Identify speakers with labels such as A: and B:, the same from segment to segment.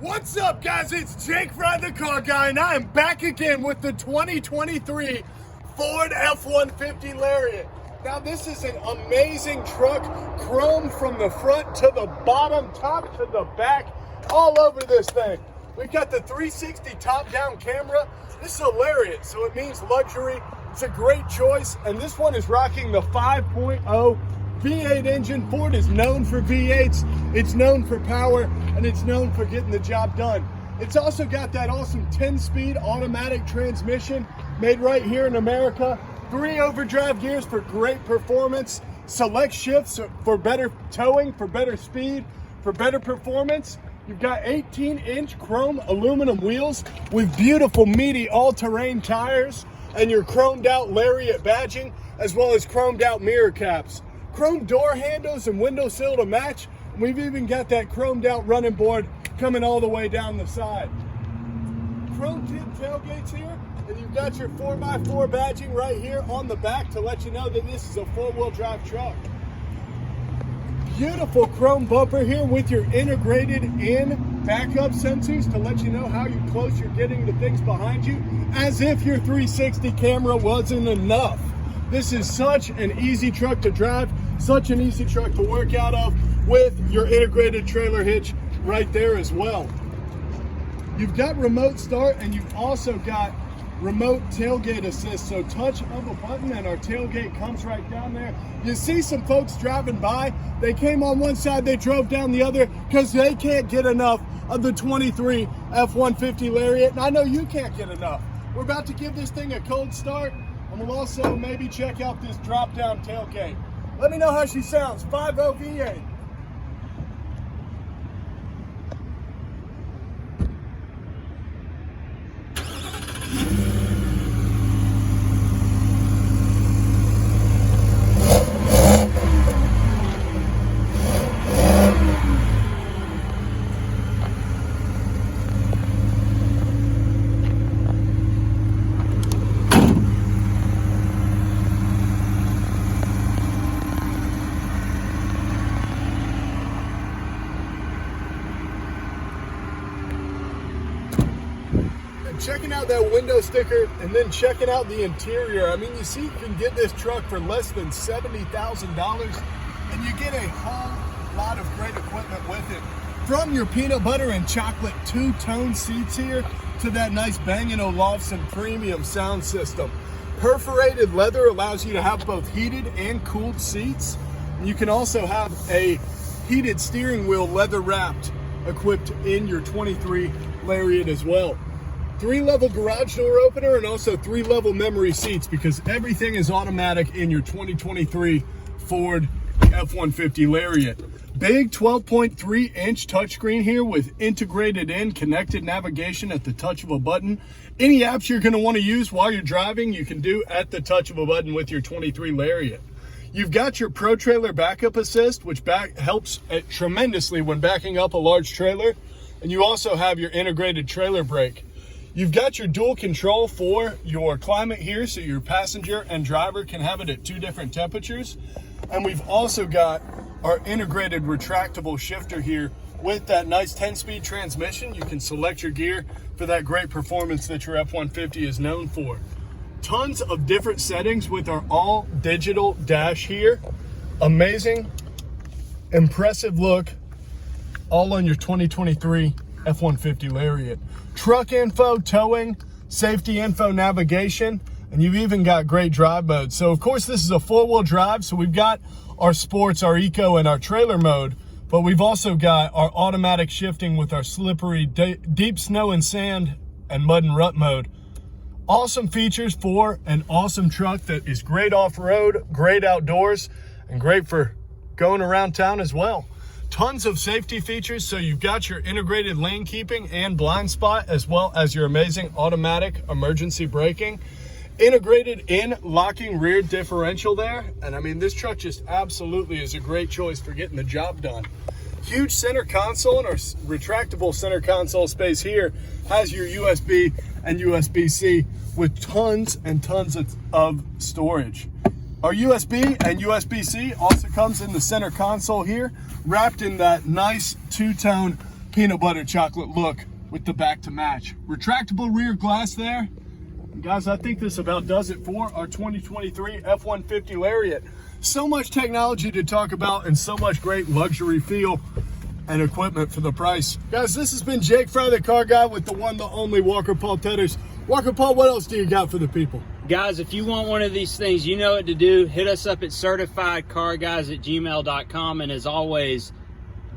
A: What's up, guys? It's Jake Fry, the car guy, and I am back again with the 2023 Ford F-150 LARIAT. Now, this is an amazing truck, chrome from the front to the bottom, top to the back, all over this thing. We've got the 360 top-down camera. This is a LARIAT, so it means luxury. It's a great choice, and this one is rocking the 5.0 V8 engine. Ford is known for V8s, it's known for power, and it's known for getting the job done. It's also got that awesome 10-speed automatic transmission made right here in America. 3 overdrive gears for great performance, select shifts for better towing, for better speed, for better performance. You've got 18-inch chrome aluminum wheels with beautiful meaty all-terrain tires and your chromed out LARIAT badging, as well as chromed out mirror caps. Chrome door handles and windowsill to match. We've even got that chromed out running board coming all the way down the side. Chrome tint tailgates here, and you've got your 4x4 badging right here on the back to let you know that this is a 4-wheel drive truck. Beautiful chrome bumper here with your integrated in backup sensors to let you know how close you're getting to things behind you, as if your 360 camera wasn't enough. This is such an easy truck to drive, such an easy truck to work out of with your integrated trailer hitch right there as well. You've got remote start, and you've also got remote tailgate assist. So touch of a button and our tailgate comes right down there. You see some folks driving by, they came on one side, they drove down the other because they can't get enough of the 23 F-150 LARIAT, and I know you can't get enough. We're about to give this thing a cold start, and we'll also maybe check out this drop-down tailgate. Let me know how she sounds. 5.0 V8. Checking out that window sticker and then checking out the interior. I mean, you see, you can get this truck for less than $70,000 and you get a whole lot of great equipment with it. From your peanut butter and chocolate two-tone seats here to that nice Bang & Olufsen premium sound system. Perforated leather allows you to have both heated and cooled seats. You can also have a heated steering wheel, leather wrapped, equipped in your 23 LARIAT as well. 3-level garage door opener and also 3-level memory seats, because everything is automatic in your 2023 Ford F-150 LARIAT. Big 12.3-inch touchscreen here with integrated in connected navigation at the touch of a button. Any apps you're going to want to use while you're driving, you can do at the touch of a button with your 23 LARIAT. You've got your Pro Trailer Backup Assist, which helps tremendously when backing up a large trailer. And you also have your integrated trailer brake. You've got your dual control for your climate here, so your passenger and driver can have it at 2 different temperatures. And we've also got our integrated retractable shifter here with that nice 10-speed transmission. You can select your gear for that great performance that your F-150 is known for. Tons of different settings with our all digital dash here. Amazing, impressive look, all on your 2023 F-150 LARIAT. Truck info, towing, safety info, navigation, and you've even got great drive modes. So of course this is a 4-wheel drive, so we've got our sports, our eco, and our trailer mode, but we've also got our automatic shifting with our slippery deep snow and sand and mud and rut mode. Awesome features for an awesome truck that is great off-road, great outdoors, and great for going around town as well. Tons of safety features, so you've got your integrated lane keeping and blind spot, as well as your amazing automatic emergency braking. Integrated in locking rear differential there, and I mean, this truck just absolutely is a great choice for getting the job done. Huge center console, and our retractable center console space here has your USB and USB-C with tons and tons of storage. Our USB and USB-C also comes in the center console here, wrapped in that nice two-tone peanut butter chocolate look with the back to match. Retractable rear glass there. And guys, I think this about does it for our 2023 F-150 Lariat. So much technology to talk about and so much great luxury feel and equipment for the price. Guys, this has been Jake Fry, the car guy, with the one, the only Walker Paul Tedders. Walker Paul, what else do you got for the people?
B: Guys, if you want one of these things, you know what to do. Hit us up at certifiedcarguys@gmail.com. And as always,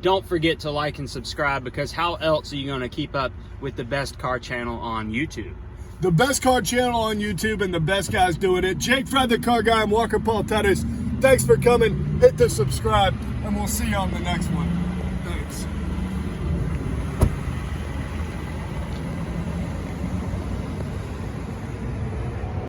B: don't forget to like and subscribe, because how else are you going to keep up with the best car channel on YouTube?
A: The best car channel on YouTube and the best guys doing it. Jake Fry, the car guy, and Walker Paul Tedders. Thanks for coming. Hit the subscribe, and we'll see you on the next one.